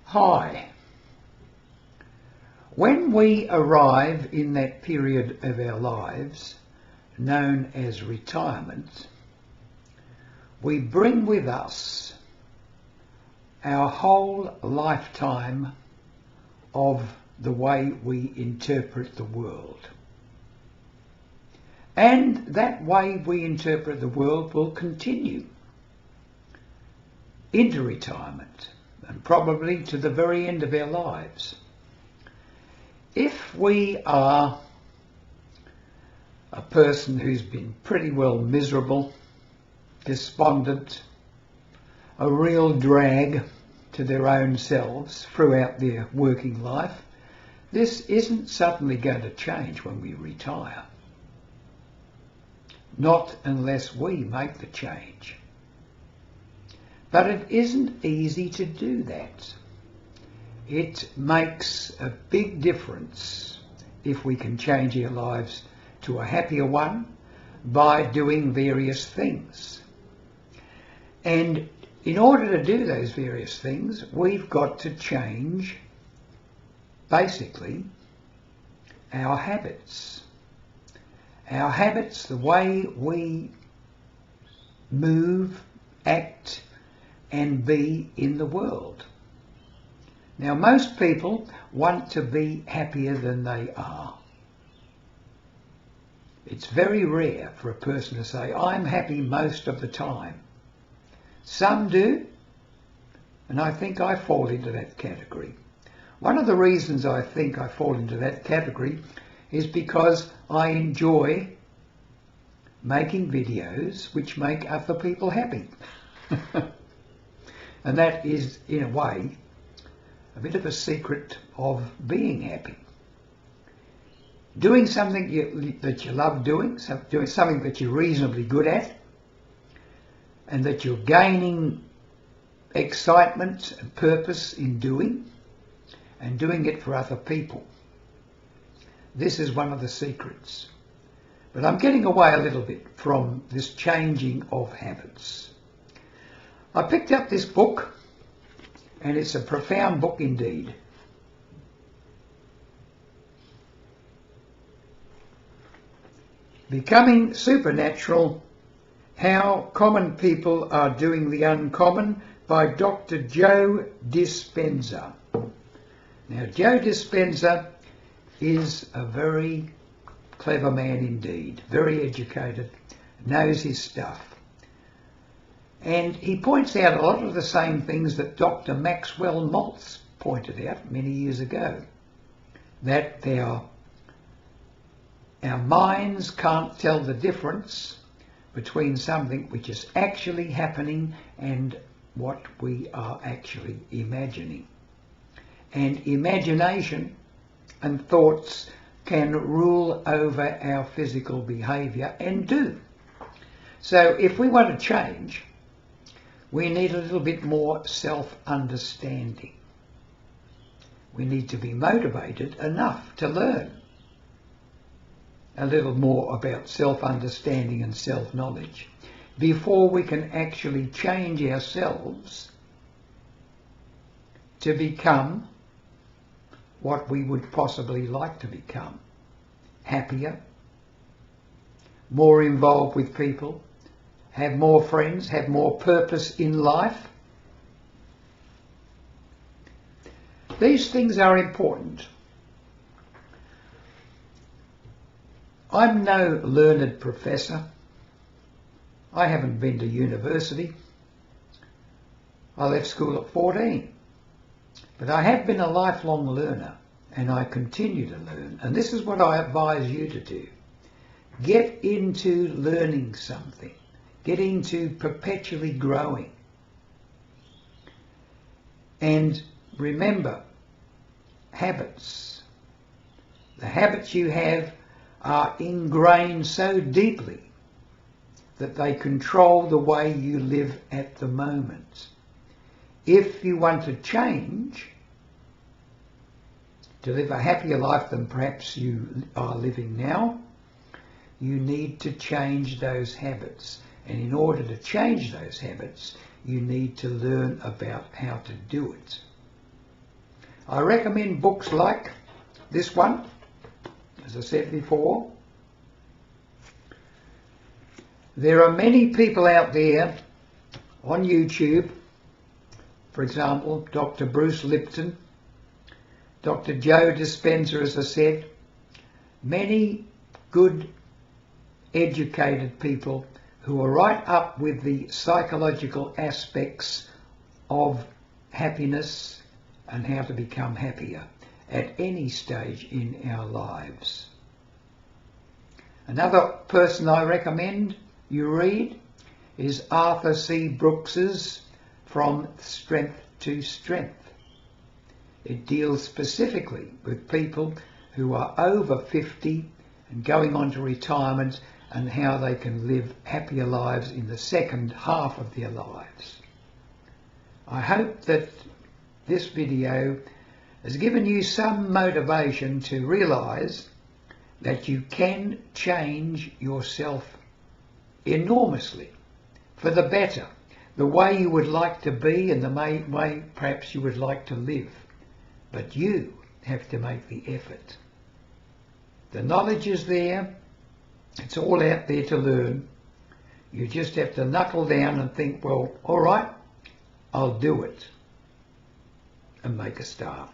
Hi. When we arrive in that period of our lives known as retirement, we bring with us our whole lifetime of the way we interpret the world. And that way we interpret the world will continue into retirement and probably to the very end of our lives. If we are a person who's been pretty well miserable, despondent, a real drag to their own selves throughout their working life, this isn't suddenly going to change when we retire. Not unless we make the change. But it isn't easy to do that. It makes a big difference if we can change our lives to a happier one by doing various things. And in order to do those various things, we've got to change, basically, our habits. Our habits, the way we move, act, and be in the world. Now, most people want to be happier than they are. It's very rare for a person to say, I'm happy most of the time. Some do, and I think I fall into that category. One of the reasons I think I fall into that category is because I enjoy making videos which make other people happy. And that is, in a way, a bit of a secret of being happy. Doing something that you love doing something that you're reasonably good at, and that you're gaining excitement and purpose in doing, and doing it for other people. This is one of the secrets. But I'm getting away a little bit from this changing of habits. I picked up this book, and it's a profound book indeed. Becoming Supernatural: How Common People Are Doing the Uncommon by Dr. Joe Dispenza. Now, Joe Dispenza is a very clever man indeed, very educated, knows his stuff. And he points out a lot of the same things that Dr. Maxwell Maltz pointed out many years ago, that our minds can't tell the difference between something which is actually happening and what we are actually imagining. And imagination and thoughts can rule over our physical behaviour, and do. So if we want to change, we need a little bit more self-understanding. We need to be motivated enough to learn a little more about self-understanding and self-knowledge before we can actually change ourselves to become what we would possibly like to become. Happier, more involved with people, have more friends, have more purpose in life. These things are important. I'm no learned professor. I haven't been to university. I left school at 14. But I have been a lifelong learner, and I continue to learn. And this is what I advise you to do. Get into learning something. Get into perpetually growing. And remember, habits. The habits you have are ingrained so deeply that they control the way you live at the moment. If you want to change, to live a happier life than perhaps you are living now, you need to change those habits. And in order to change those habits, you need to learn about how to do it. I recommend books like this one, as I said before. There are many people out there on YouTube, for example, Dr. Bruce Lipton, Dr. Joe Dispenza, as I said, many good educated people who are right up with the psychological aspects of happiness and how to become happier at any stage in our lives. Another person I recommend you read is Arthur C. Brooks's From Strength to Strength. It deals specifically with people who are over 50 and going on to retirement and how they can live happier lives in the second half of their lives. I hope that this video has given you some motivation to realise that you can change yourself enormously for the better, the way you would like to be and the way perhaps you would like to live. But you have to make the effort. The knowledge is there. It's all out there to learn. You just have to knuckle down and think, well, all right, I'll do it, and make a start.